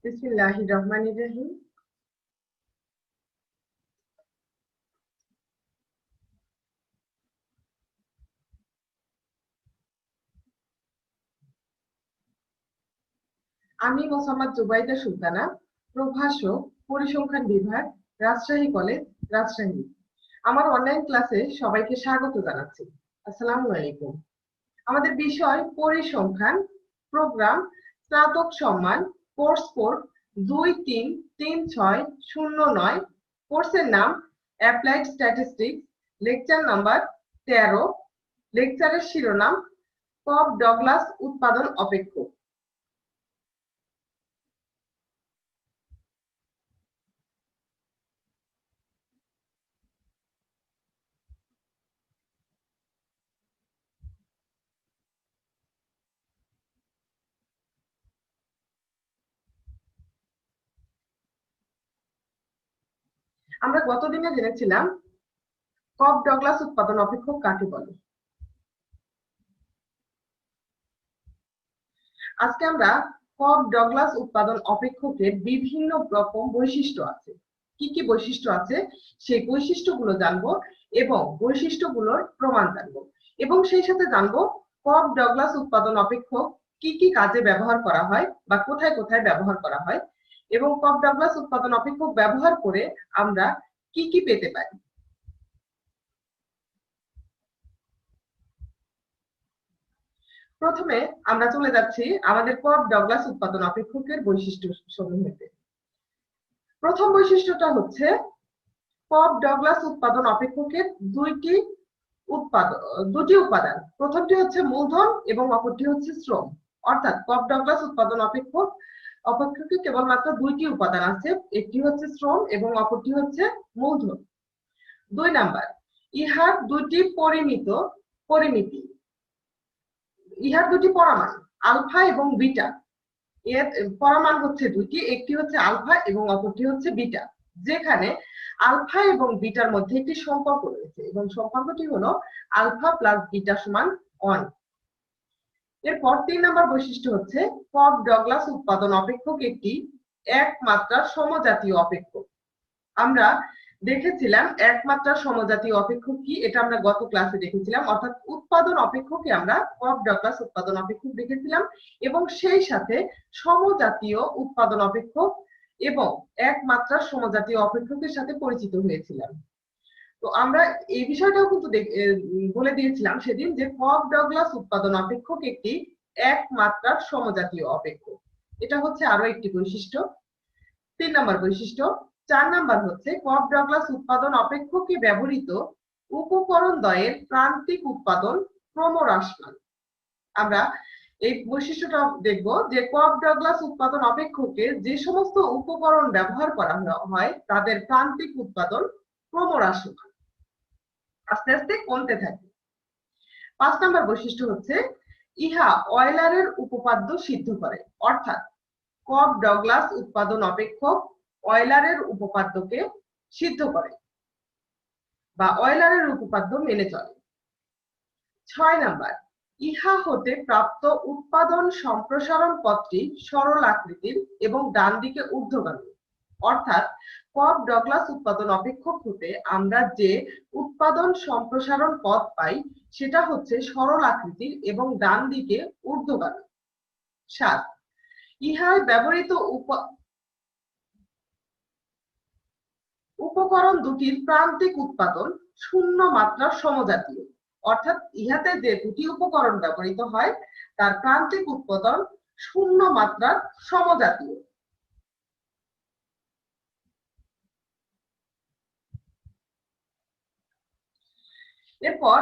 বিসমিল্লাহির রহমানির রহিম। আমি মোহাম্মদ জুবাইদা সুলতানা, প্রভাষক, পরিসংখ্যান বিভাগ, রাজশাহী কলেজ, রাজশাহী। আমার অনলাইন ক্লাসে সবাইকে স্বাগত জানাচ্ছি। আসসালামু আলাইকুম। আমাদের বিষয় পরিসংখ্যান, প্রোগ্রাম, স্নাতক সম্মান, কোর্স কোড 233609। কোর্সের নাম অ্যাপ্লাইড স্ট্যাটিস্টিক্স, লেকচার নাম্বার 13। লেকচারের শিরোনাম কব ডগলাস উৎপাদন অপেক্ষক। আমরা গতদিনে জেনেছিলাম কব ডগলাস উৎপাদন অপেক্ষক কাকে বলে। আজকে আমরা কব ডগলাস উৎপাদন অপেক্ষকের বিভিন্ন রকম বৈশিষ্ট্য আছে, কি কি বৈশিষ্ট্য আছে সেই বৈশিষ্ট্যগুলো জানবো এবং বৈশিষ্ট্যগুলোর প্রমাণ জানবো, এবং সেই সাথে জানবো কব ডগলাস উৎপাদন অপেক্ষক কি কি কাজে ব্যবহার করা হয় বা কোথায় কোথায় ব্যবহার করা হয়, এবং কব ডগলাস উৎপাদন অপেক্ষক ব্যবহার করে আমরা কি কি পেতে পারি। প্রথমে আমরা চলে যাচ্ছি আমাদের কব ডগলাস উৎপাদন অপেক্ষকের বৈশিষ্ট্য সমূহেতে। প্রথম বৈশিষ্ট্যটা হচ্ছে কব ডগলাস উৎপাদন অপেক্ষকের দুটি উপাদান। প্রথমটি হচ্ছে মূলধন এবং অপরটি হচ্ছে শ্রম। অর্থাৎ কব ডগলাস উৎপাদন অপেক্ষকে কেবলমাত্র দুইটি উপাদান আছে, একটি হচ্ছে শ্রম এবং অপরটি হচ্ছে মূলধন। 2 নাম্বার, ইহার দুটি পরিমিতি, ইহার দুটি পরমাণ আলফা এবং বিটা। এর পরমাণ হচ্ছে দুটি, একটি হচ্ছে আলফা এবং অপরটি হচ্ছে বিটা, যেখানে আলফা এবং বিটার মধ্যে একটি সম্পর্ক রয়েছে এবং সম্পর্কটি হলো আলফা প্লাস বিটা সমান 1। এরপর 3 নম্বর বৈশিষ্ট্য হচ্ছে কব ডগলাস উৎপাদন অপেক্ষক একটি একমাত্রার সমজাতীয় অপেক্ষক। আমরা দেখেছিলাম একমাত্রা সমজাতীয় অপেক্ষক কি, এটা আমরা গত ক্লাসে দেখেছিলাম। অর্থাৎ উৎপাদন অপেক্ষকে আমরা কব ডগলাস উৎপাদন অপেক্ষক দেখেছিলাম এবং সেই সাথে সমজাতীয় উৎপাদন অপেক্ষক এবং একমাত্রা সমজাতীয় অপেক্ষকের সাথে পরিচিত হয়েছিলাম। তো আমরা এই বিষয়টাও কিন্তু বলে দিয়েছিলাম সেদিন যে কব ডগলাস উৎপাদন অপেক্ষক একটি একমাত্রার সমজাতীয় অপেক্ষক। এটা হচ্ছে আরো একটি বৈশিষ্ট্য, 3 নম্বর বৈশিষ্ট্য। 4 নাম্বার হচ্ছে কব ডগলাস উৎপাদন অপেক্ষকে ব্যবহৃত উপকরণ দ্বয়ের প্রান্তিক উৎপাদন ক্রমহ্রাসমান। আমরা এই বৈশিষ্ট্যটা দেখব যে কব ডগলাস উৎপাদন অপেক্ষকে যে সমস্ত উপকরণ ব্যবহার করা হয় তাদের প্রান্তিক উৎপাদন ক্রমহ্রাসমান, আস্তে আস্তে কমতে থাকে। 5 নম্বর বৈশিষ্ট্য হচ্ছে ইহা অয়লারের উপপাদ্য সিদ্ধ করে। অর্থাৎ কব ডগলাস উৎপাদন অপেক্ষক অয়লারের উপপাদ্যকে সিদ্ধ করে বা অয়লারের উপপাদ্য মেনে চলে। 6 নাম্বার, ইহা হতে প্রাপ্ত উৎপাদন সম্প্রসারণ পথটি সরল আকৃতির এবং ডান দিকে ঊর্ধ্বগামী। অর্থাৎ কব ডগলাস উৎপাদন অপেক্ষক হতে আমরা যে উৎপাদন সম্প্রসারণ পথ পাই সেটা হচ্ছে সরল আকৃতির এবং ডান দিকে ঊর্ধ্বগামী। 7, ইহায় ব্যবহৃত উপকরণ দুটির প্রান্তিক উৎপাদন শূন্য মাত্রার সমজাতীয়। অর্থাৎ ইহাতে যে দুটি উপকরণ ব্যবহৃত হয় তার প্রান্তিক উৎপাদন শূন্য মাত্রার সমজাতীয়। এরপর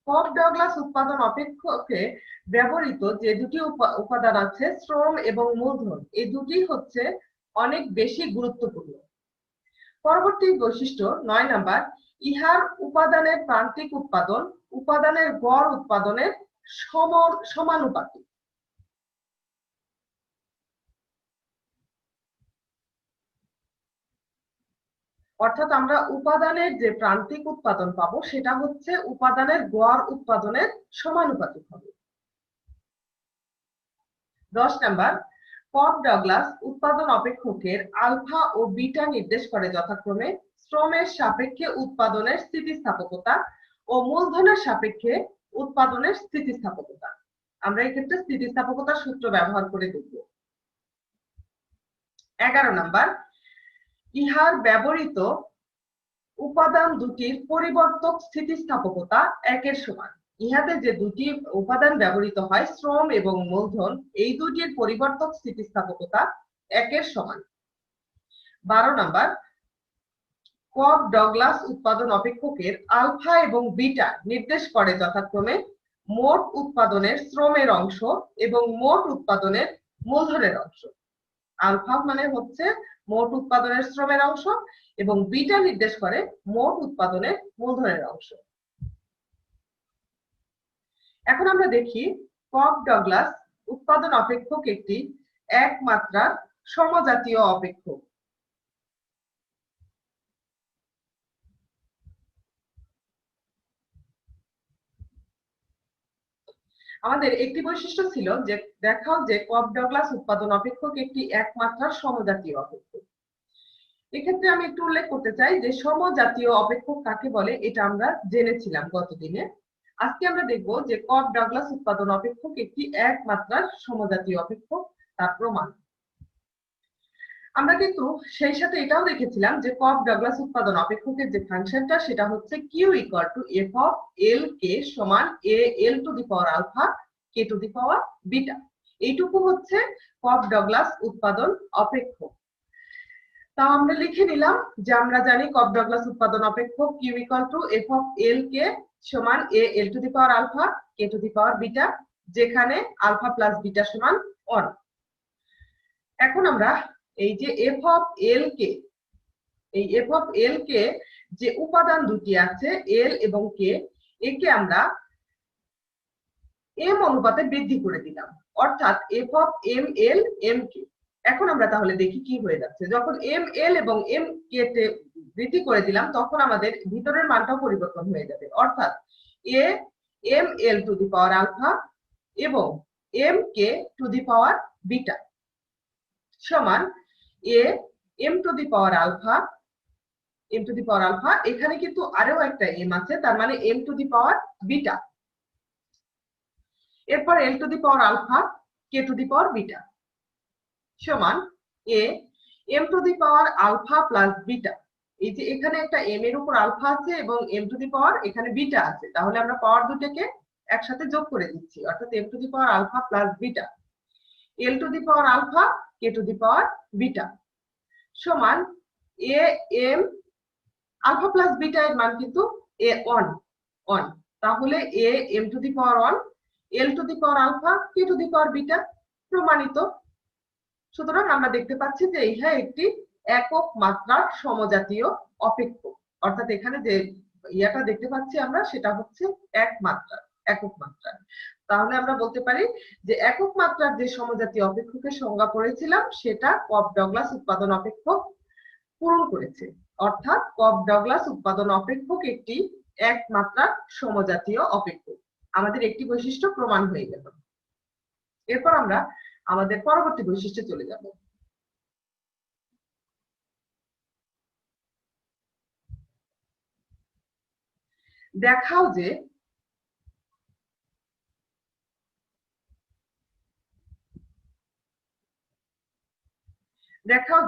কব ডগলাস উৎপাদন অপেক্ষকে ব্যবহৃত যে দুটি উপাদান আছে শ্রম এবং মূলধন, এই দুটি হচ্ছে অনেক বেশি গুরুত্বপূর্ণ। পরবর্তী বৈশিষ্ট্য 9 নাম্বার, ইহার উপাদানের প্রান্তিক উৎপাদন উপাদানের গড় উৎপাদনের সমানুপাতিক। অর্থাৎ আমরা উপাদানের যে প্রান্তিক উৎপাদন পাবো সেটা হচ্ছে উপাদানের গড় উৎপাদনের সমানুপাতিক হবে। 10 নাম্বার, কপ ডগলাস উৎপাদন অপেক্ষকের আলফা ও বিটা নির্দেশ করে যথাক্রমে শ্রমের সাপেক্ষে উৎপাদনের স্থিতিস্থাপকতা ও মূলধনের সাপেক্ষে উৎপাদনের স্থিতিস্থাপকতা। আমরা এই ক্ষেত্রে স্থিতিস্থাপকতার সূত্র ব্যবহার করে দেখব। 11 নাম্বার, ইহার ব্যবহৃত উপাদান দুটির পরিবর্তক স্থিতিস্থাপকতা একের সমান। ইহাতে যে দুটি উপাদান ব্যবহৃত হয়, শ্রম এবং মূলধন, এই দুটির পরিবর্তক স্থিতিস্থাপকতা একের সমান। 12 নাম্বার, কপ ডগলাস উৎপাদন অপেক্ষকের আলফা এবং বিটা নির্দেশ করে যথাক্রমে মোট উৎপাদনের শ্রমের অংশ এবং মোট উৎপাদনের মূলধনের অংশ। আলফা মানে হচ্ছে মোট উৎপাদনের শ্রমের অংশ এবং বিটা নির্দেশ করে মোট উৎপাদনের মূলধনের অংশ। এখন আমরা দেখি কপ ডগলাস উৎপাদন অপেক্ষক একটি এক মাত্রার সমজাতীয় অপেক্ষক। আমাদের একটি বৈশিষ্ট্য ছিল যে দেখাও যে কপ ডগলাস উৎপাদন অপেক্ষক একটি এক মাত্রার সমজাতীয় অপেক্ষক। এক্ষেত্রে আমি একটু উল্লেখ করতে চাই যে সমজাতীয় অপেক্ষক কাকে বলে, এটা আমরা জেনেছিলাম গতদিনে। আজকে আমরা দেখব যে কপ ডগলাস উৎপাদন অপেক্ষক একটি এক মাত্রার সমজাতীয় অপেক্ষক, তার প্রমাণ। আমরা কিন্তু সেই সাথে এটাও দেখেছিলাম যে কপ ডগলাস উৎপাদন অপেক্ষকের যে ফাংশনটা সেটা হচ্ছে Q equal to F of L K সমান A L to the power alpha K to the power beta. এইটুকু হচ্ছে কপ ডগলাস উৎপাদন অপেক্ষক। তাও আমরা লিখে নিলাম যে আমরা জানি কপ ডগলাস উৎপাদন অপেক্ষক Q equal to F of L K সমান A L to the power alpha K to the power beta, যেখানে আলফা প্লাস বিটা সমান 1। এখন আমরা এই যে এফ অফ এল কে, এই এফ অফ এল কে যে উপাদান দুটি আছে এল এবং কে, একে আমরা এম অনুপাতে বৃদ্ধি করে দিলাম, অর্থাৎ F of M L M K. এখন আমরা তাহলে দেখি কি হয়ে যাচ্ছে। যখন এম এল এবং এম কে তে বৃদ্ধি করে দিলাম তখন আমাদের ভিতরের মানটাও পরিবর্তন হয়ে যাবে, অর্থাৎ A M L to the power alpha এবং M K to the power beta সমান A M to the power alpha M to the power alpha, এখানে কিন্তু আরো একটা এম আছে, তার মানে M to the power beta, এরপর L to the power alpha K to the power beta সমান A M to the power alpha plus beta. এই যে এখানে একটা এম এর উপর আলফা আছে এবং এম টু দি পাওয়ার এখানে বিটা আছে, তাহলে আমরা পাওয়ার দুটোকে একসাথে যোগ করে দিচ্ছি, অর্থাৎ M to the power alpha plus beta L to the power alpha K to the power beta সমান A M alpha plus beta এর মান কিন্তু এ 1, তাহলে A M to the power 1 L to the power alpha K to the power beta প্রমাণিত। সুতরাং আমরা দেখতে পাচ্ছি যে ইহা একটি একক মাত্রার সমজাতীয় অপেক্ষক, অর্থাৎ এখানে যে ইয়াটা দেখতে পাচ্ছি আমরা সেটা হচ্ছে একক মাত্রার। তাহলে আমরা বলতে পারি যে একক মাত্রার যে সমজাতীয় অপেক্ষকের সংজ্ঞা পড়েছিলাম সেটা কপ ডগলাস উৎপাদন অপেক্ষক পূরণ করেছে, অর্থাৎ কপ ডগলাস উৎপাদন অপেক্ষক একটি এক মাত্রার সমজাতীয় অপেক্ষক। আমাদের একটি বৈশিষ্ট্য প্রমাণ হয়ে গেল। এরপর আমরা আমাদের পরবর্তী বৈশিষ্ট্যে চলে যাব। দেখাও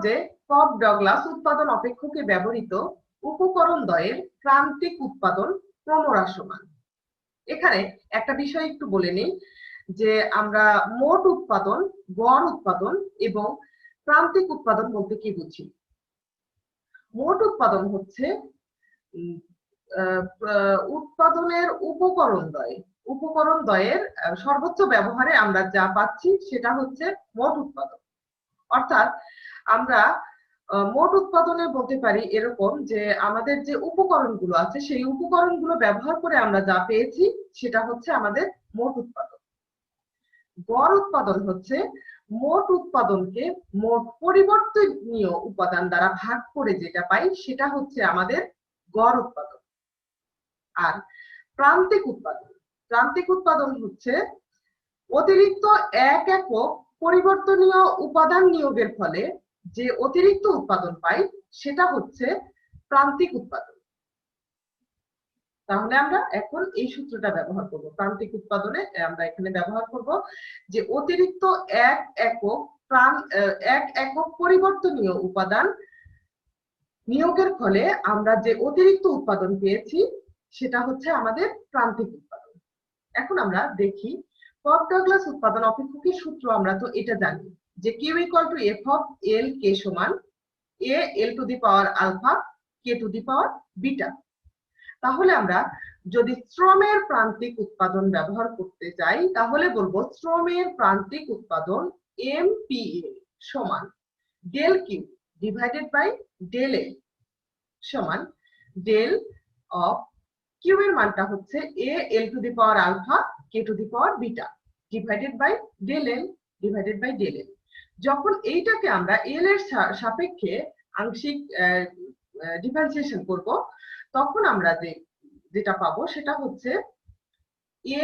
যে কপ ডগলাস উৎপাদন অপেক্ষকে ব্যবহৃত উপকরণ দ্বয়ের প্রান্তিক উৎপাদন ক্রমহ্রাসমান। এখানে একটা বিষয় একটু বলে নিই যে আমরা মোট উৎপাদন, গড় উৎপাদন এবং প্রান্তিক উৎপাদন বলতে কি বুঝি। মোট উৎপাদন হচ্ছে উৎপাদনের উপকরণ দ্বয়ের সর্বোচ্চ ব্যবহারে আমরা যা পাচ্ছি সেটা হচ্ছে মোট উৎপাদন। অর্থাৎ আমরা মোট উৎপাদনে বলতে পারি এরকম যে আমাদের যে উপকরণগুলো আছে সেই উপকরণগুলো ব্যবহার করে আমরা যা পেয়েছি সেটা হচ্ছে আমাদের মোট উৎপাদন। গড় উৎপাদন হচ্ছে মোট উৎপাদনকে মোট পরিবর্তনীয় উপাদান দ্বারা ভাগ করে যেটা পাই সেটা হচ্ছে আমাদের গড় উৎপাদন। আর প্রান্তিক উৎপাদন হচ্ছে অতিরিক্ত এক একক পরিবর্তনীয় উপাদান নিয়োগের ফলে যে অতিরিক্ত উৎপাদন পাই সেটা হচ্ছে প্রান্তিক উৎপাদন। তাহলে আমরা এখন এই সূত্রটা ব্যবহার করব। প্রান্তিক উৎপাদনে আমরা এখানে ব্যবহার করব যে অতিরিক্ত এক একক পরিবর্তনীয় উপাদান নিয়োগের ফলে আমরা যে অতিরিক্ত উৎপাদন পেয়েছি সেটা হচ্ছে আমাদের প্রান্তিক উৎপাদন। এখন আমরা দেখি কপ-ডগলাস উৎপাদন অপেক্ষকের সূত্র আমরা তো এটা জানি যে Q = F of L K সমান A L to the power alpha K to the power beta। তাহলে আমরা যদি শ্রমের প্রান্তিক উৎপাদন ব্যবহার করতে চাই তাহলে বলবো শ্রমের প্রান্তিক উৎপাদন MPA সমান del Q divided by del L সমান ডেল অফ Q এর মানটা হচ্ছে A L to the power alpha K to the power beta divided by del L divided by del L। যখন এইটাকে আমরা L এর সাপেক্ষে আংশিক ডিফারেন্সিয়েশন করব তখন আমরা যেটা পাবো সেটা হচ্ছে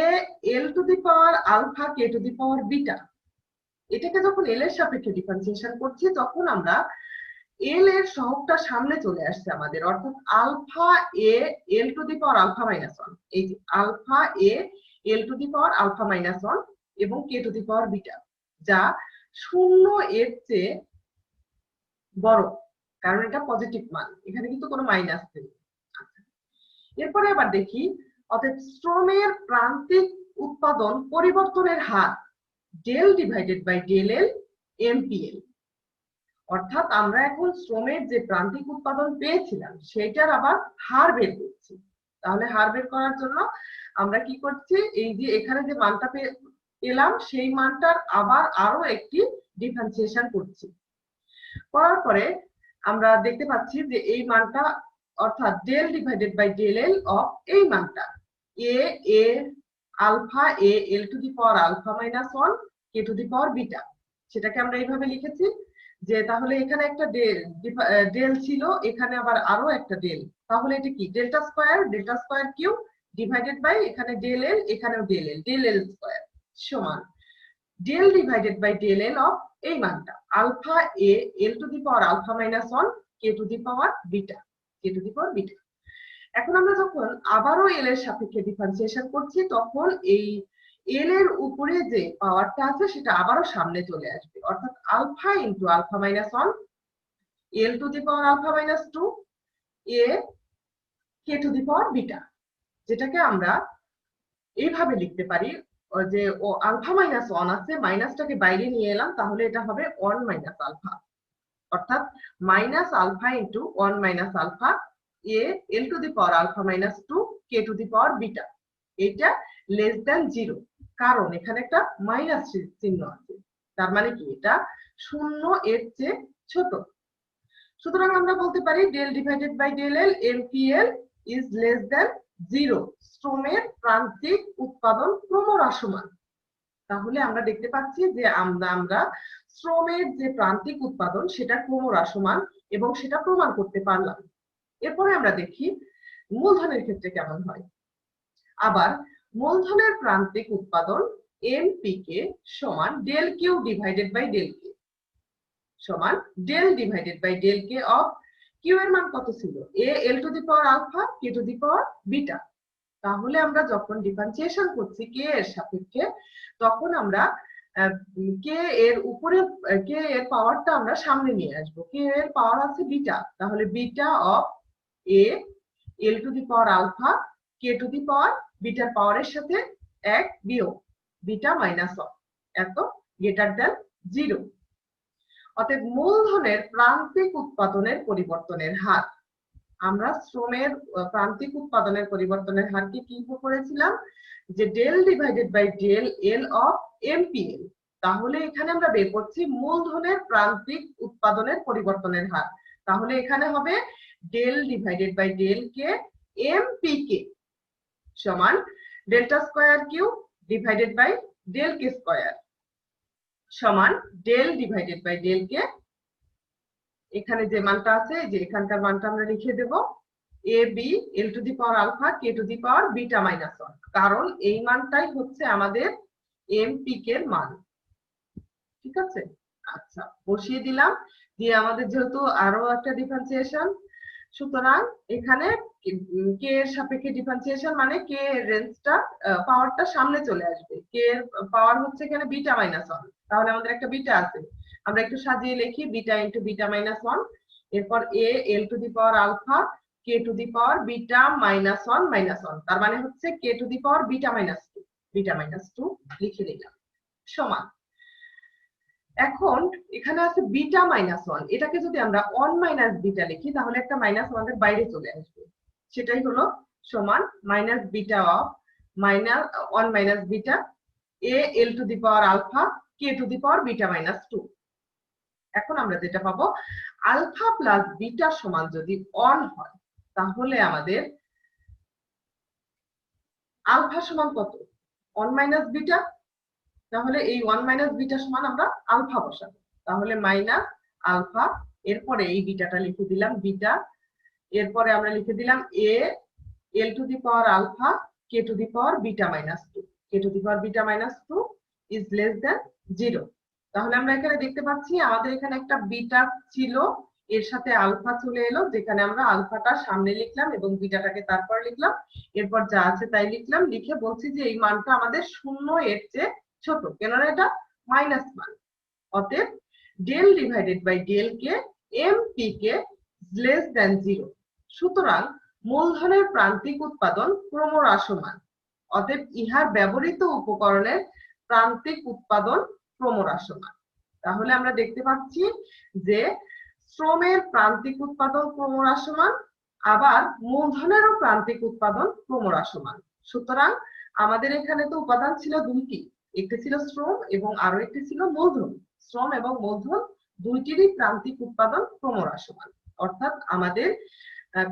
A L to the power alpha K to the power beta। এটাকে যখন L এর সাপেক্ষে ডিফারেন্সিয়েশন করছি তখন আমরা L এর সহগটা সামনে চলে আসছে আমাদের, অর্থাৎ alpha A L to the power alpha minus 1, এই যে alpha A L to the power alpha minus 1 এবং K to the power beta, যা 0 এর চেয়ে বড়, কারণ এটা পজিটিভ মান, এখানে কিন্তু কোনো মাইনাস নেই। এরপরে আবার দেখি অতএব শ্রমের প্রান্তিক উৎপাদন পরিবর্তনের হার del divided by del L MPL. অর্থাৎ আমরা এখন শ্রমের যে প্রান্তিক উৎপাদন পেয়েছিলাম সেটার আবার হার বের করছি। তাহলে হার বের করার জন্য আমরা কি করছি, এই যে এখানে যে মানটা পেলাম সেই মানটার আবার আরো একটি ডিফারেন্সিয়েশন করছি। করার পরে আমরা দেখতে পাচ্ছি যে এই মানটা অর্থাৎ del divided by del L of এই মানটা A alpha A L to the power alpha minus 1 K to the power beta, সেটাকে আমরা এইভাবে লিখেছি যে তাহলে এখানে একটা ডেল ছিল, এখানে আবার আরো একটা ডেল, তাহলে এটা কি delta square Q divided by এখানে ডেল এল, এখানেও ডেল এল স্কয়ার সমান del divided by del L of এই মানটা alpha A L to the power alpha minus 1 K to the power beta. এখন আমরা যখন আবারও এল এর সাপেক্ষে ডিফারেন্সিয়েশন করছি তখন এই এল এর উপরে যে পাওয়ারটা আছে সেটা আবারও সামনে চলে আসবে, অর্থাৎ alpha into alpha minus 1 L to the power alpha minus 2 A K to the power beta, যেটাকে আমরা এইভাবে লিখতে পারি যে ও আলফা মাইনাস 1 আছে, মাইনাসটাকে বাইরে নিয়ে এলাম, তাহলে এটা হবে 1 মাইনাস আলফা, অর্থাৎ minus alpha into 1 minus alpha A L to the power alpha minus 2 K to the power beta. এটা লেস দ্যান 0, কারণ এখানে একটা মাইনাস চিহ্ন আছে, তার মানে কি এটা 0 এর চেয়ে ছোট। সুতরাং আমরা বলতে পারি del divided by del L MPL is less than 0, শ্রমের প্রান্তিক উৎপাদন ক্রমহ্রাসমান। তাহলে আমরা দেখতে পাচ্ছি যে আমরা শ্রমের যে প্রান্তিক উৎপাদন সেটা ক্রমহ্রাসমান এবং সেটা প্রমাণ করতে পারলাম। এরপরে আমরা দেখি মূলধনের ক্ষেত্রে কেমন হয়। আবার মূলধনের প্রান্তিক উৎপাদন এমপিকে সমান del Q divided by del K সমান del divided by del K of Q এর মান কত ছিল, A L to the power alpha K to the power beta. তাহলে আমরা যখন ডিফারেন্সিয়েশন করছি কে এর সাপেক্ষে তখন আমরা কে এর উপরে কে এর পাওয়ারটা আমরা সামনে নিয়ে আসবো, কে এর পাওয়ার আছে বিটা, তাহলে beta of A L to the power alpha K to the power বিটার পাওয়ারের সাথে 1 বিয়োগ বিটা মাইনাস 1 এত গ্রেটার দ্যান 0। অতএব মূলধনের প্রান্তিক উৎপাদনের পরিবর্তনের হার, আমরা শ্রমের প্রান্তিক উৎপাদনের পরিবর্তনের হারকে কি করেছিলাম যে del divided by del L of MPL. তাহলে এখানে আমরা বের করছি মূলধনের প্রান্তিক উৎপাদনের পরিবর্তনের হার, তাহলে এখানে হবে del divided by del K MPK সমান delta square Q divided by del K square সমান del divided by del K, এখানে যে মানটা আছে যে এখানকার মানটা আমরা লিখে দেব A B L to the power alpha K to the power beta minus 1, কারণ এই মানটাই হচ্ছে আমাদের এমপিকে এর মান। ঠিক আছে। আচ্ছা, বসিয়ে দিলাম, দিয়ে আমাদের যেহেতু আরো একটা ডিফারেন্সিয়েশন, সুতরাং এখানে কে এর সাপেক্ষে ডিফারেন্সিয়েশন মানে কে এর রেঞ্জটা পাওয়ারটা সামনে চলে আসবে। কে এর পাওয়ার হচ্ছে এখানে বিটা মাইনাস 1, তাহলে আমাদের একটা বিটা আছে, আমরা একটু সাজিয়ে লিখি বিটা ইনটু বিটা মাইনাস 1, এরপর A L to the power alpha K to the power beta minus 1 minus 1, তার মানে হচ্ছে K to the power beta minus 2, beta minus 2 লিখে দিলাম সমান। এখন এখানে আছে বিটা মাইনাস 1, এটাকে যদি আমরা 1 মাইনাস বিটা লিখি তাহলে একটা মাইনাস আমাদের বাইরে চলে আসবে, সেটাই হলো সমান minus beta of minus 1 minus beta A L to the power alpha K to the power beta minus 2। এখন আমরা যেটা পাবো আলফা প্লাস বিটা সমান যদি 1 হয় তাহলে আমাদের আলফা সমান কত 1 মাইনাস বিটা, তাহলে এই 1 মাইনাস বিটা সমান আমরা আলফা বসাবো, তাহলে মাইনাস আলফা, এরপরে এই বিটাটা লিখে দিলাম বিটা, এরপরে আমরা লিখে দিলাম A L to the power alpha K to the power beta minus 2, K to the power beta minus 2 less less than 0। তাহলে আমরা এখানে দেখতে পাচ্ছি আমাদের এখানে একটা বিটা ছিল, এর সাথে আলফা চলে এলো, যেখানে আমরা আলফাটা সামনে লিখলাম এবং বিটাটাকে তারপর লিখলাম, এরপর যা আছে তাই লিখলাম, লিখে বলছি যে এই মানটা আমাদের 0 এর চেয়ে ছোট, কেননা এটা মাইনাস মান, অতএব del divided by del K M P K less than 0। সুতরাং মূলধনের প্রান্তিক উৎপাদন ক্রমহ্রাসমান, অতএব ইহার ব্যবহৃত উপকরণের প্রান্তিক উৎপাদন ক্রমহ্রাসমান। তাহলে আমরা দেখতে পাচ্ছি যে শ্রমের প্রান্তিক উৎপাদন ক্রমহ্রাসমান, আবার মূলধনেরও প্রান্তিক উৎপাদন ক্রমহ্রাসমান। সুতরাং আমাদের এখানে তো উপাদান ছিল দুইটি, একটি ছিল শ্রম এবং আরো একটি ছিল মূলধন। শ্রম এবং মূলধন দুইটিরই প্রান্তিক উৎপাদন ক্রমহ্রাসমান, অর্থাৎ আমাদের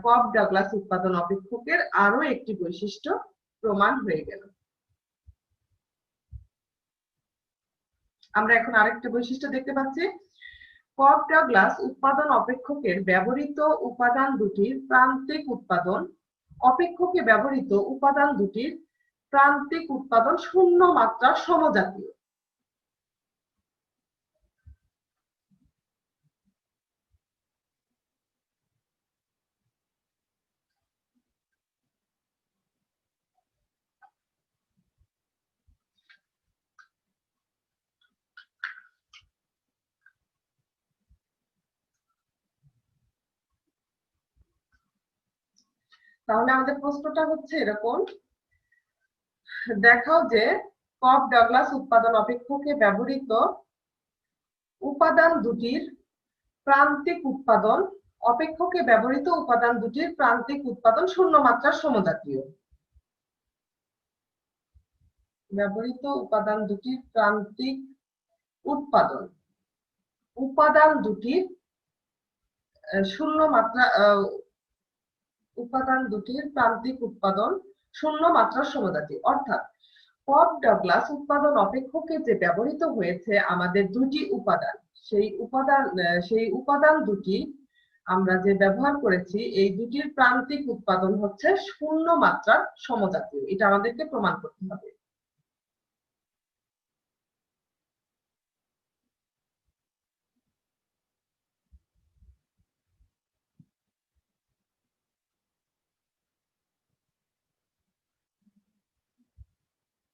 কপ ডাগলাস উৎপাদন অপেক্ষকের আরো একটি বৈশিষ্ট্য প্রমাণ হয়ে গেল। আমরা এখন আরেকটা বৈশিষ্ট্য দেখতে পাচ্ছি, কপ ডাগলাস উৎপাদন অপেক্ষকের ব্যবহৃত উপাদান দুটির প্রান্তিক উৎপাদন অপেক্ষকে ব্যবহৃত উপাদান দুটির প্রান্তিক উৎপাদন শূন্য মাত্রার সমজাতীয়। তাহলে আমাদের প্রশ্নটা হচ্ছে এরকম, দেখাও যে কপ ডাগলাস উৎপাদন অপেক্ষকে ব্যবহৃত উপাদান দুটির প্রান্তিক উৎপাদন অপেক্ষকে ব্যবহৃত উপাদান দুটির প্রান্তিক উৎপাদন শূন্য মাত্রার সমজাতীয়। ব্যবহৃত উপাদান দুটির প্রান্তিক উৎপাদন, উপাদান দুটির শূন্য মাত্রা, উপাদান দুটির প্রান্তিক উৎপাদন শূন্য মাত্রার সমজাতীয়, অর্থাৎ কপ ডাগলাস উৎপাদন অপেক্ষকে যে ব্যবহৃত হয়েছে আমাদের দুটি উপাদান, সেই উপাদান দুটি আমরা যে ব্যবহার করেছি এই দুটির প্রান্তিক উৎপাদন হচ্ছে শূন্য মাত্রার সমজাতীয়, এটা আমাদেরকে প্রমাণ করতে হবে।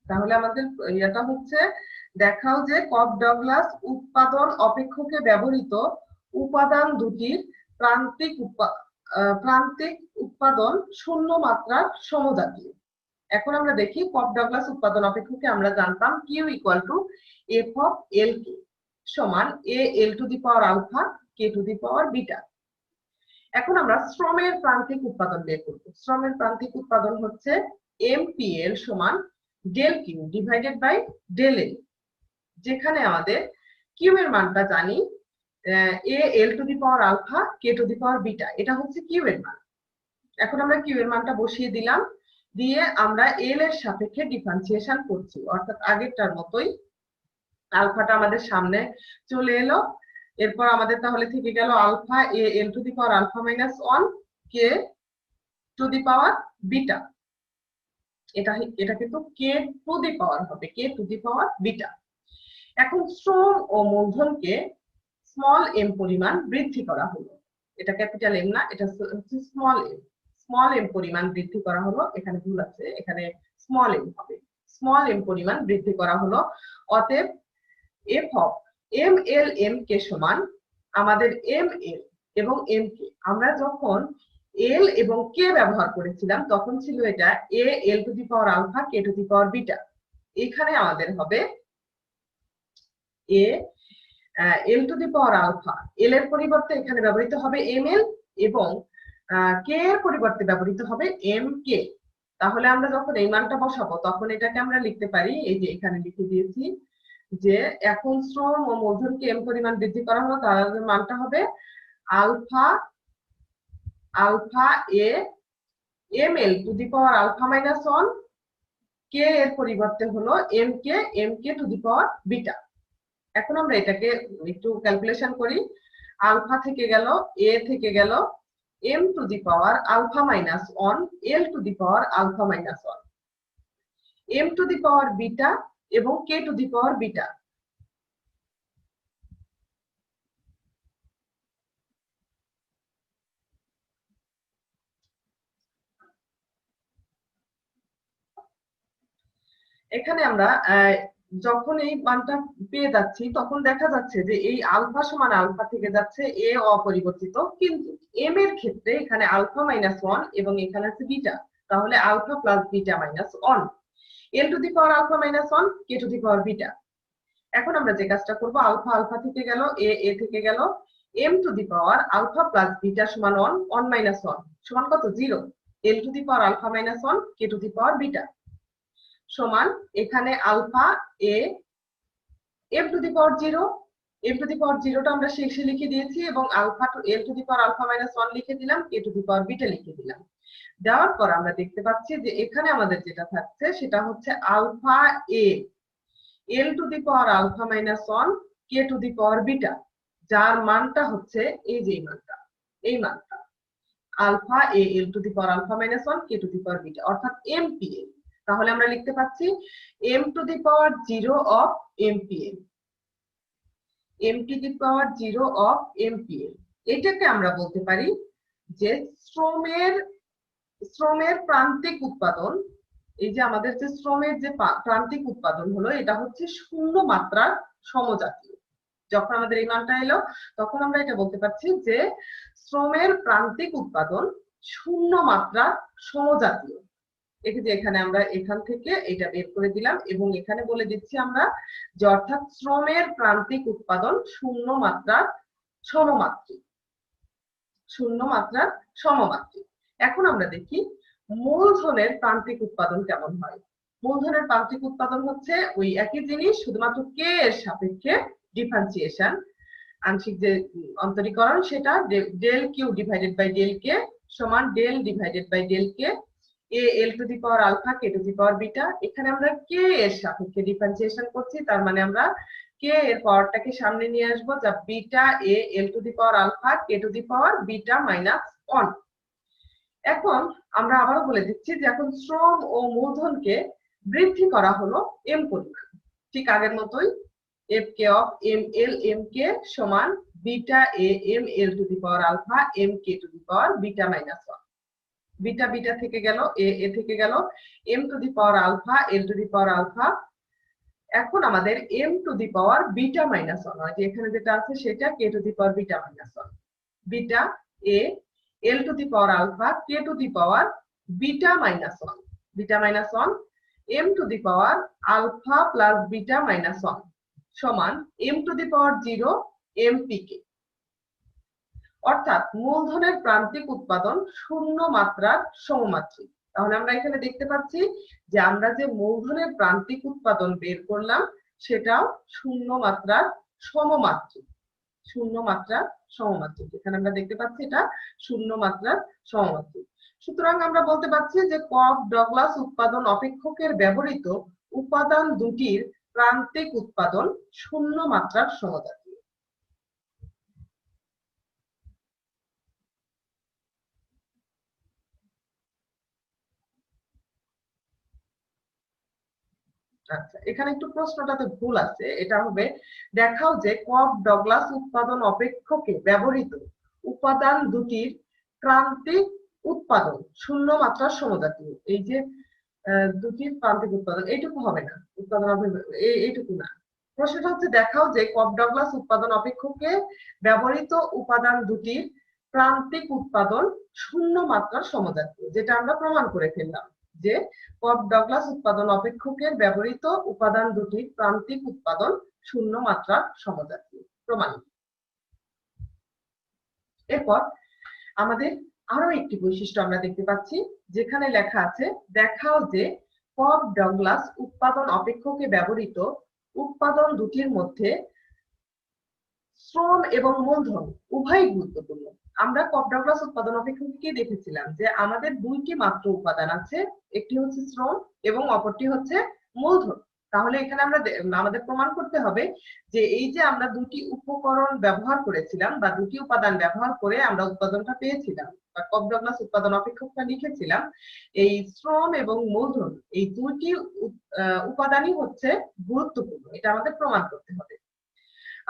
তাহলে আমাদের এটা হচ্ছে, দেখাও যে কপ ডাগলাস উৎপাদন অপেক্ষকে ব্যবহৃত উপাদান দুটির প্রান্তিক উৎপাদন শূন্য মাত্রার সমজাতীয়। এখন আমরা দেখি কপ ডাগলাস উৎপাদন অপেক্ষকে আমরা জানতাম Q equal to F of L K সমান A L to the power alpha K to the power beta. এখন আমরা শ্রমের প্রান্তিক উৎপাদন বের করব। শ্রমের প্রান্তিক উৎপাদন হচ্ছে এমপিএল সমান del Q divided by del L, যেখানে আমাদের কিউ এর মানটা জানি A L to the power alpha K to the power beta, এটা হচ্ছে কিউ এর মান। এখন আমরা কিউ এর মানটা বসিয়ে দিলাম, দিয়ে আমরা এল এর সাপেক্ষে ডিফারেন্সিয়েশন করছি, অর্থাৎ আগেরটার মতোই আলফাটা আমাদের সামনে চলে এলো, এরপর আমাদের তাহলে থেকে গেল alpha A L to the power alpha minus 1 K to the power beta, এটা কিন্তু কে টু দি পাওয়ার হবে, কে টু দি পাওয়ার বিটা। এখন শ্রম ও মূলধনকে স্মল এম পরিমাণ বৃদ্ধি করা হলো। এটা ক্যাপিটাল এম না, এটা হচ্ছে স্মল এম। স্মল এম পরিমাণ বৃদ্ধি করা হলো, এখানে ভুল আছে, এখানে স্মল এম হবে। স্মল এম পরিমাণ বৃদ্ধি করা হলো। অতএব F of M L M K সমান আমাদের এম এল এবং এম কে, আমরা যখন এল এবং কে ব্যবহার করেছিলাম তখন ছিল এটা A L to the power alpha K to the power beta. এখানে আমাদের হবে এ L to the power alpha, এল এর পরিবর্তে এখানে ব্যবহৃত হবে এম এল এবং কে এর পরিবর্তে ব্যবহৃত হবে এম কে। তাহলে আমরা যখন এই মানটা বসাবো তখন এটাকে আমরা লিখতে পারি, এই যে এখানে লিখে দিয়েছি যে এখন শ্রম ও মূলধনকে এম পরিমাণ বৃদ্ধি করা হলো, তাহলে মানটা হবে alpha alpha A M L to the power alpha minus one, K এর পরিবর্তে হলো M K to the power beta. এখন আমরা এটাকে একটু ক্যালকুলেশন করি। আলফা থেকে গেল, এ থেকে গেল, M to the power alpha minus one, L to the power alpha minus one, M to the power beta এবং K to the power beta. এখানে আমরা যখন এই মানটা পেয়ে যাচ্ছি তখন দেখা যাচ্ছে যে এই আলফা সমান আলফা থেকে যাচ্ছে এ অপরিবর্তিত, কিন্তু এম এর ক্ষেত্রে এখানে আলফা মাইনাস ওয়ান এবং এখানে আছে বিটা, তাহলে alpha plus beta minus one, L to the power alpha minus one, K to the power beta. এখন আমরা যে কাজটা করব, আলফা আলফা থেকে গেল, এ থেকে গেল, M to the power alpha plus beta সমান ওয়ান, ওয়ান মাইনাস ওয়ান সমান কত, zero, L to the power alpha minus one, K to the power beta সমান এখানে alpha A M to the power zero, M to the power জিরোটা আমরা শেষে লিখে দিয়েছি এবং alpha to L to the power alpha minus one লিখে দিলাম, কে টু দি পাওয়ার বিটা লিখে দিলাম। দেওয়ার পর আমরা দেখতে পাচ্ছি যে এখানে আমাদের যেটা থাকছে সেটা হচ্ছে alpha A L to the power alpha minus one, K to the power beta, যার মানটা হচ্ছে এই যে মানটা, এই মানটা alpha A L to the power alpha minus one, K to the power beta, অর্থাৎ এমপিএল। তাহলে আমরা লিখতে পাচ্ছি M to the power zero of MPL, M to the power zero of MPL. এটাকে আমরা বলতে পারি যে শ্রমের প্রান্তিক উৎপাদন, এই যে আমাদের যে শ্রমের যে প্রান্তিক উৎপাদন হলো এটা হচ্ছে শূন্য মাত্রার সমজাতীয়। যখন আমাদের এই মানটা এলো তখন আমরা এটা বলতে পারছি যে শ্রমের প্রান্তিক উৎপাদন শূন্য মাত্রার সমজাতীয়। এই যে এখানে আমরা এখান থেকে এটা বের করে দিলাম এবং এখানে বলে দিচ্ছি আমরা যে অর্থাৎ শ্রমের প্রান্তিক উৎপাদন শূন্য মাত্রার সমমাত্রিক, শূন্য মাত্রার সমমাত্রিক। এখন আমরা দেখি মূলধনের প্রান্তিক উৎপাদন কেমন হয়। মূলধনের প্রান্তিক উৎপাদন হচ্ছে ওই একই জিনিস, শুধুমাত্র কে এর সাপেক্ষে ডিফারেন্সিয়েশন, আংশিক যে অন্তরীকরণ, সেটা del Q divided by del K সমান del divided by del K A L to the power alpha K to the power beta. এখানে আমরা কে এর সাপেক্ষে ডিফারেন্সিয়েশন করছি, তার মানে আমরা কে এর পাওয়ারটাকে সামনে নিয়ে আসবো, যা beta A L to the power alpha K to the power beta minus one. এখন আমরা আবারও বলে দিচ্ছি যে এখন শ্রম ও মূলধনকে বৃদ্ধি করা হলো এম পরিমাণ, ঠিক আগের মতোই F K of M L M K সমান beta A M L to the power alpha M K to the power beta minus one. Beta beta থেকে গেল, এ থেকে গেল, M to the power alpha L to the power alpha. এখন আমাদের M to the power beta minus one হয়, যে এখানে যেটা আছে সেটা K to the power beta minus one, beta A L to the power alpha K to the power beta minus one, beta minus one M to the power alpha plus beta minus one সমান M to the power zero MPK. অর্থাৎ মূলধনের প্রান্তিক উৎপাদন শূন্য মাত্রার সমমাত্রিক। তাহলে আমরা এখানে দেখতে পাচ্ছি যে আমরা যে মূলধনের প্রান্তিক উৎপাদন বের করলাম সেটাও শূন্য মাত্রার সমমাত্রিক, শূন্য মাত্রার সমমাত্রিক। এখানে আমরা দেখতে পাচ্ছি এটা শূন্য মাত্রার সমমাত্রিক। সুতরাং আমরা বলতে পারছি যে কফ ডগলাস উৎপাদন অপেক্ষকের ব্যবহৃত উপাদান দুটির প্রান্তিক উৎপাদন শূন্য মাত্রার সমজাতীয়। আচ্ছা, এখানে একটু প্রশ্নটাতে ভুল আছে, এটা হবে দেখাও যে কপ ডগলাস উৎপাদন অপেক্ষকে ব্যবহৃত উপাদান দুটির প্রান্তিক উৎপাদন শূন্য মাত্রার সমজাতীয়। এই যে দুটির প্রান্তিক উৎপাদন, এইটুকু হবে না, উৎপাদন এইটুকু না। প্রশ্নটা হচ্ছে দেখাও যে কপ ডগলাস উৎপাদন অপেক্ষকে ব্যবহৃত উপাদান দুটির প্রান্তিক উৎপাদন শূন্য মাত্রার সমজাতীয়, যেটা আমরা প্রমাণ করে ফেললাম যে কপ ডগলাস উৎপাদন অপেক্ষকের ব্যবহৃত উপাদান দুটির প্রান্তিক উৎপাদন শূন্য মাত্রার সমজাতীয়, প্রমাণিত। এরপর আমাদের আরো একটি বৈশিষ্ট্য আমরা দেখতে পাচ্ছি, যেখানে লেখা আছে দেখাও যে কপ ডগলাস উৎপাদন অপেক্ষকে ব্যবহৃত উৎপাদন দুটির মধ্যে শ্রম এবং মূলধন উভয়ই গুরুত্বপূর্ণ। আমরা কপ ডগলাস উৎপাদন অপেক্ষককে দেখেছিলাম যে আমাদের দুইটি মাত্র উপাদান আছে, একটি হচ্ছে শ্রম এবং অপরটি হচ্ছে মূলধন। তাহলে এখানে আমরা আমাদের প্রমাণ করতে হবে যে এই যে আমরা দুটি উপকরণ ব্যবহার করেছিলাম বা দুটি উপাদান ব্যবহার করে আমরা উৎপাদনটা পেয়েছিলাম বা কপ ডগলাস উৎপাদন অপেক্ষকটা লিখেছিলাম, এই শ্রম এবং মূলধন এই দুটি উপাদানই হচ্ছে গুরুত্বপূর্ণ, এটা আমাদের প্রমাণ করতে হবে।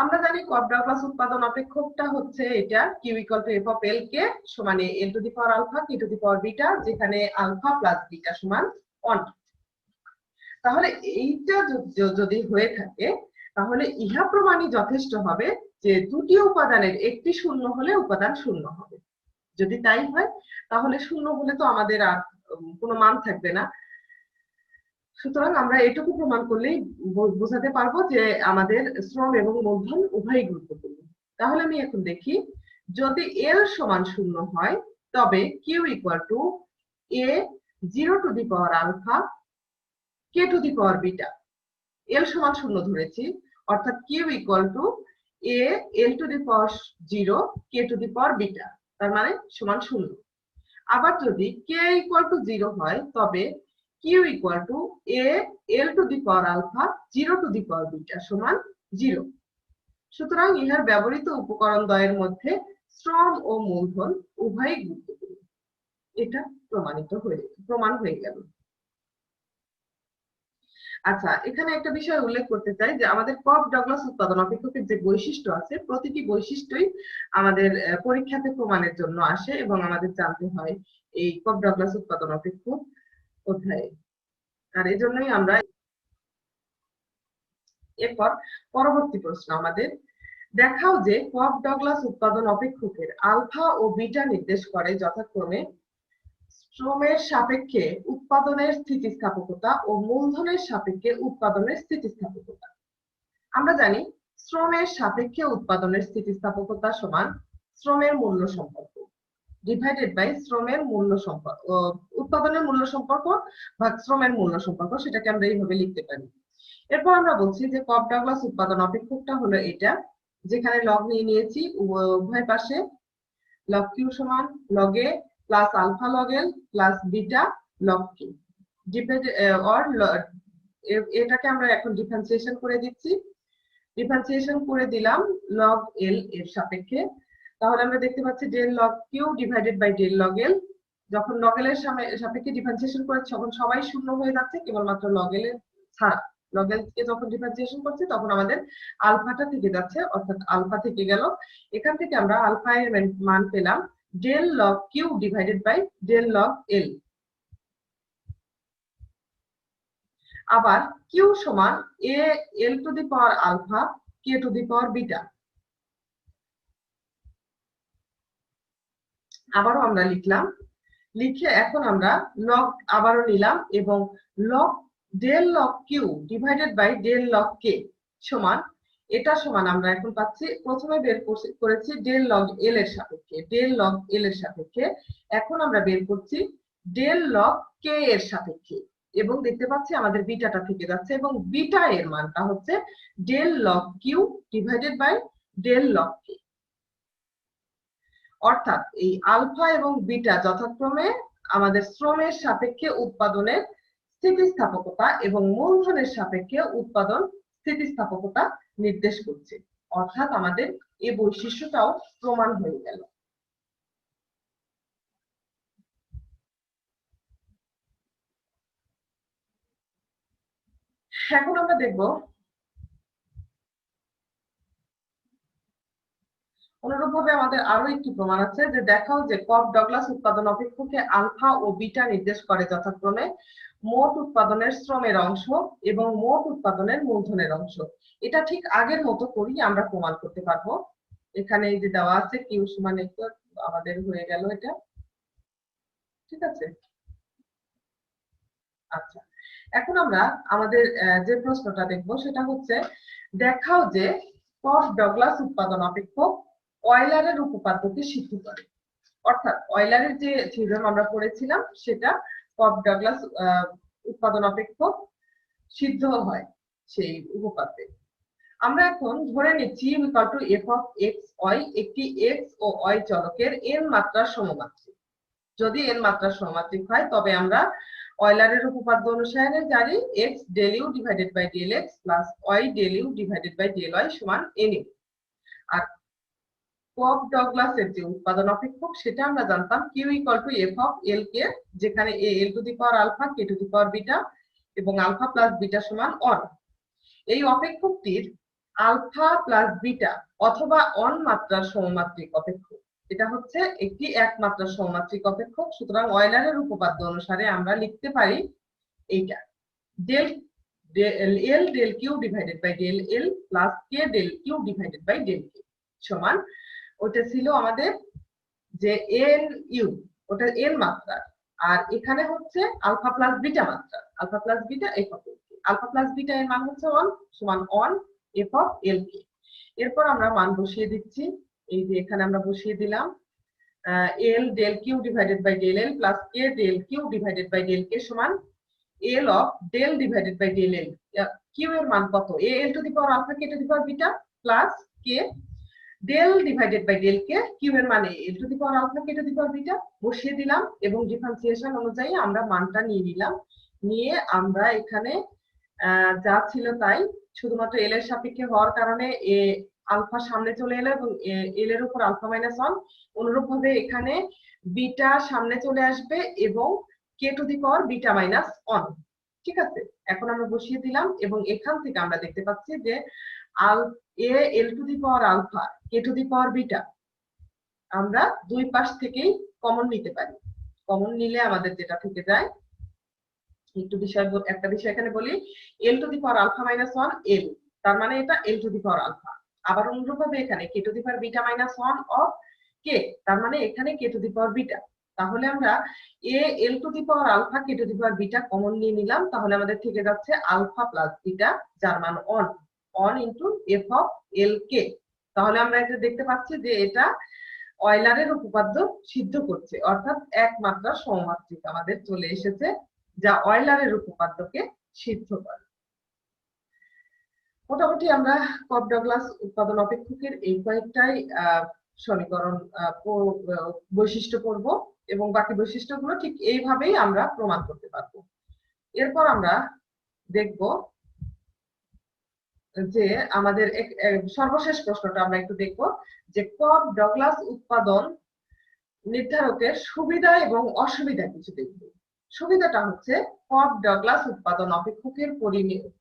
আমরা জানি কপ ডগলাস উৎপাদন অপেক্ষকটা হচ্ছে এটা Q equal to F of L K সমান L to the power alpha K to the power beta, যেখানে আলফা প্লাস বিটা সমান 1। তাহলে এইটা যদি হয়ে থাকে তাহলে ইহা প্রমাণই যথেষ্ট হবে যে দুটি উপাদানের একটি শূন্য হলে উপাদান শূন্য হবে। যদি তাই হয় তাহলে শূন্য হলে তো আমাদের আর কোনো মান থাকবে না। সুতরাং আমরা এটুকু প্রমাণ করলেই বোঝাতে পারবো যে আমাদের শ্রম এবং মূলধন উভয়ই গুরুত্বপূর্ণ। তাহলে আমি এখন দেখি, যদি এল সমান শূন্য হয় তবে Q equal to A 0 to the power alpha K to the power beta. L সমান শূন্য ধরেছি, অর্থাৎ Q equal to A L to the power 0 K to the power beta, তার মানে সমান শূন্য। আবার যদি কে ইকুয়াল টু 0 হয় তবে Q equal to A L to the power alpha 0 to the power beta সমান 0। সুতরাং ইহার ব্যবহৃত উপকরণ দ্বয়ের মধ্যে শ্রম ও মূলধন উভয়ই গুরুত্বপূর্ণ, এটা প্রমাণ হয়ে গেল। আচ্ছা, এখানে একটা বিষয় উল্লেখ করতে চাই যে আমাদের কপ ডগলাস উৎপাদন অপেক্ষকের যে বৈশিষ্ট্য আছে, প্রতিটি বৈশিষ্ট্যই আমাদের পরীক্ষাতে প্রমাণের জন্য আসে এবং আমাদের জানতে হয় এই কপ ডগলাস উৎপাদন অপেক্ষক অধ্যায়ে। আর এই জন্যই আমরা এরপর পরবর্তী প্রশ্ন আমাদের দেখাও যে কপ ডগলাস উৎপাদন অপেক্ষকের আলফা ও বিটা নির্দেশ করে যথাক্রমে শ্রমের সাপেক্ষে উৎপাদনের স্থিতিস্থাপকতা ও মূলধনের সাপেক্ষে উৎপাদনের স্থিতিস্থাপকতা। আমরা জানি শ্রমের সাপেক্ষে উৎপাদনের স্থিতিস্থাপকতা সমান শ্রমের মূল্য সম্পর্ক ডিভাইডেড বাই শ্রমের মূল্য সম্পর্ক, উৎপাদনের মূল্য সম্পর্ক ভাগ শ্রমের মূল্য সম্পর্ক, সেটাকে আমরা এইভাবে লিখতে পারি। এরপর আমরা বলছি যে কপ ডগলাস উৎপাদন অপেক্ষকটা হলো এটা, যেখানে লগ নিয়ে নিয়েছি উভয় পাশে, লগ কিউ সমান লগ এ প্লাস আলফা লগ এল প্লাস বিটা লগ কিউ এটাকে আমরা এখন ডিফারেন্সিয়েশন করে দিচ্ছি। ডিফারেন্সিয়েশন করে দিলাম লগ এল এর সাপেক্ষে, তাহলে আমরা দেখতে পাচ্ছি del log Q divided by del log L. যখন লগ এল এর সাপেক্ষে ডিফারেন্সিয়েশন করেছি তখন সবাই শূন্য হয়ে যাচ্ছে, কেবলমাত্র লগ এল এর ছাড়া। লগ এল কে যখন ডিফারেন্সিয়েশন করছি তখন আমাদের আলফাটা থেকে যাচ্ছে, অর্থাৎ আলফা থেকে গেল। এখান থেকে আমরা আলফা এর মান পেলাম del log Q divided by del log L. আবার কিউ সমান A L to the power alpha K to the power beta. আবারও আমরা লিখলাম, লিখে এখন আমরা লগ আবারও নিলাম এবং log del log Q divided by del log K সমান, এটা সমান আমরা এখন পাচ্ছি, প্রথমে বের করেছি ডেল লগ এল এর সাপেক্ষে, ডেল লগ এল এর সাপেক্ষে, এখন আমরা বের করছি ডেল লগ কে এর সাপেক্ষে, এবং দেখতে পাচ্ছি আমাদের বিটাটা থেকে যাচ্ছে এবং বিটা এর মানটা হচ্ছে del log Q divided by del log K. অর্থাৎ এই আলফা এবং বিটা যথাক্রমে আমাদের শ্রমের সাপেক্ষে উৎপাদনের স্থিতিস্থাপকতা এবং মূলধনের সাপেক্ষে উৎপাদন স্থিতিস্থাপকতা নির্দেশ করছে, অর্থাৎ আমাদের এই বৈশিষ্ট্যটাও প্রমাণ হয়ে গেল। এখন আমরা দেখব অনুরূপভাবে আমাদের আরো একটি প্রমাণ আছে যে দেখাও যে কপ ডগলাস উৎপাদন অপেক্ষকে আলফা ও বিটা নির্দেশ করে যথাক্রমে মোট উৎপাদনের শ্রমের অংশ এবং মোট উৎপাদনের মূলধনের অংশ। এটা ঠিক আগের মতো করি আমরা প্রমাণ করতে পারবো। এখানে এই যে দেওয়া আছে কিউ সমান আমাদের হয়ে গেল এটা, ঠিক আছে। আচ্ছা, এখন আমরা আমাদের যে প্রশ্নটা দেখব সেটা হচ্ছে দেখাও যে কপ ডগলাস উৎপাদন অপেক্ষক অয়লারের উপপাদ্যকে সিদ্ধ করে। অর্থাৎ অয়লারের যে থিওরেম আমরা পড়েছিলাম সেটা কপ ডগলাস উৎপাদন অপেক্ষক সিদ্ধ হয় সেই উপপাদ্যে। আমরা এখন ধরে নিচ্ছি equal to F of X Y একটি এক্স ও ওয়াই চলকের এন মাত্রার সমমাত্রিক। যদি এন মাত্রার সমমাত্রিক হয় তবে আমরা অয়লারের উপপাদ্য অনুসারে জানি x del u divided by del x plus y del u divided by del y সমান n। আর কপ ডগলাসের যে উৎপাদন অপেক্ষক সেটা আমরা জানতাম q equal to f of l k, যেখানে a l to the power alpha k to the power beta এবং alpha plus beta সমান 1। এই অপেক্ষকটির আলফা প্লাস বিটা অথবা অন মাত্রার সমমাত্রিক অপেক্ষক, এটা হচ্ছে একটি একমাত্রার সমমাত্রিক অপেক্ষক। সুতরাং অয়লারের উপপাদ্য অনুসারে আমরা লিখতে পারি এইটা del L del Q divided by del L plus K del Q divided by del K সমান, ওটা ছিল আমাদের যে এন ইউ, ওটা এন মাত্রা, আর এখানে হচ্ছে আলফা প্লাস বিটা মাত্রা, alpha plus beta F of L K. Alpha plus beta এর মান হচ্ছে 1 সমান 1 এফ অফ এল কে। এরপর আমরা মান বসিয়ে দিচ্ছি, এই যে এখানে আমরা বসিয়ে দিলাম L del Q divided by del L plus K del Q divided by del K সমান L of del divided by del L. Q এর মান কত, A L to the power alpha K to the power beta plus K del divided by del K, Q এর মানে L to the power alpha K to the power beta বসিয়ে দিলাম এবং differentiation অনুযায়ী আমরা মানটা নিয়ে নিলাম। নিয়ে আমরা এখানে যা ছিল তাই, শুধুমাত্র এল এর সাপেক্ষে হওয়ার কারণে এ আলফা সামনে চলে এলো এবং এল এর উপর আলফা মাইনাস 1, অনুরূপ ভাবে এখানে বিটা সামনে চলে আসবে এবং K to the power beta minus 1, ঠিক আছে। এখন আমরা বসিয়ে দিলাম এবং এখান থেকে আমরা দেখতে পাচ্ছি যে A L to the power alpha K to the power beta আমরা দুই পাশ থেকেই কমন নিতে পারি। কমন নিলে আমাদের যেটা থেকে যায়, একটু একটা বিষয় এখানে বলি, L to the power alpha minus 1 L, তার মানে এটা এল টু দি পাওয়ার আলফা। আবার অনুরূপভাবে এখানে K to the power beta minus 1 of K, তার মানে এখানে K to the power beta. তাহলে আমরা A L to the power alpha K to the power beta common নিয়ে নিলাম, তাহলে আমাদের থেকে যাচ্ছে আলফা প্লাস বিটা যার মান 1 ইনটু এফ অফ এল কে। তাহলে আমরা এটা দেখতে পাচ্ছি যে এটা অয়লারের উপপাদ্য সিদ্ধ করছে, অর্থাৎ একমাত্রা সমমাত্রিক আমাদের চলে এসেছে যা অয়লারের উপপাদ্যকে সিদ্ধ করে। মোটামুটি আমরা কপ ডগলাস উৎপাদন অপেক্ষকের এই কয়েকটাই সমীকরণ বৈশিষ্ট্য পড়ব এবং বাকি বৈশিষ্ট্যগুলো ঠিক এইভাবেই আমরা প্রমাণ করতে পারবো। এরপর আমরা দেখব যে আমাদের সর্বশেষ প্রশ্নটা আমরা একটু দেখব যে কপ ডগলাস উৎপাদন নির্ধারকের সুবিধা এবং অসুবিধা কিছু দেখব। সুবিধাটা হচ্ছে কপ ডগলাস উৎপাদন অপেক্ষকের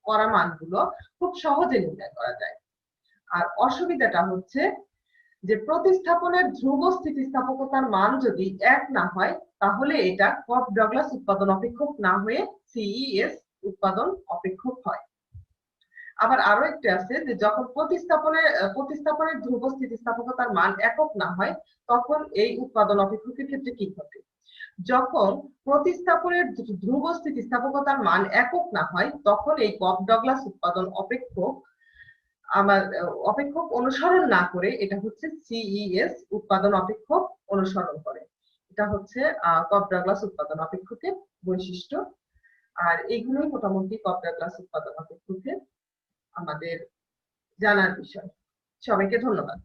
করা মানগুলো খুব সহজে নির্ণয় করা যায়। আর অসুবিধাটা হচ্ছে যে প্রতিস্থাপনের ধ্রুব স্থিতিস্থাপকতার মান যদি এক না হয় তাহলে এটা কপ ডগলাস উৎপাদন অপেক্ষক না হয়ে সিইএস উৎপাদন অপেক্ষক হয়। আবার আরো একটা আছে যে যখন প্রতিস্থাপনের ধ্রুব স্থিতিস্থাপকতার মান একক না হয় তখন এই উৎপাদন অপেক্ষকের ক্ষেত্রে কি ঘটে, যখন প্রতিস্থাপনের ধ্রুব স্থিতিস্থাপকতার মান একক না হয় তখন এই কপ ডগলাস উৎপাদন অপেক্ষক অনুসরণ না করে এটা হচ্ছে সিইএস উৎপাদন অপেক্ষক অনুসরণ করে। এটা হচ্ছে কপ ডগলাস উৎপাদন অপেক্ষকের বৈশিষ্ট্য। আর এইগুলোই মোটামুটি কপ ডগলাস উৎপাদন অপেক্ষকের আমাদের জানার বিষয়। সবাইকে ধন্যবাদ।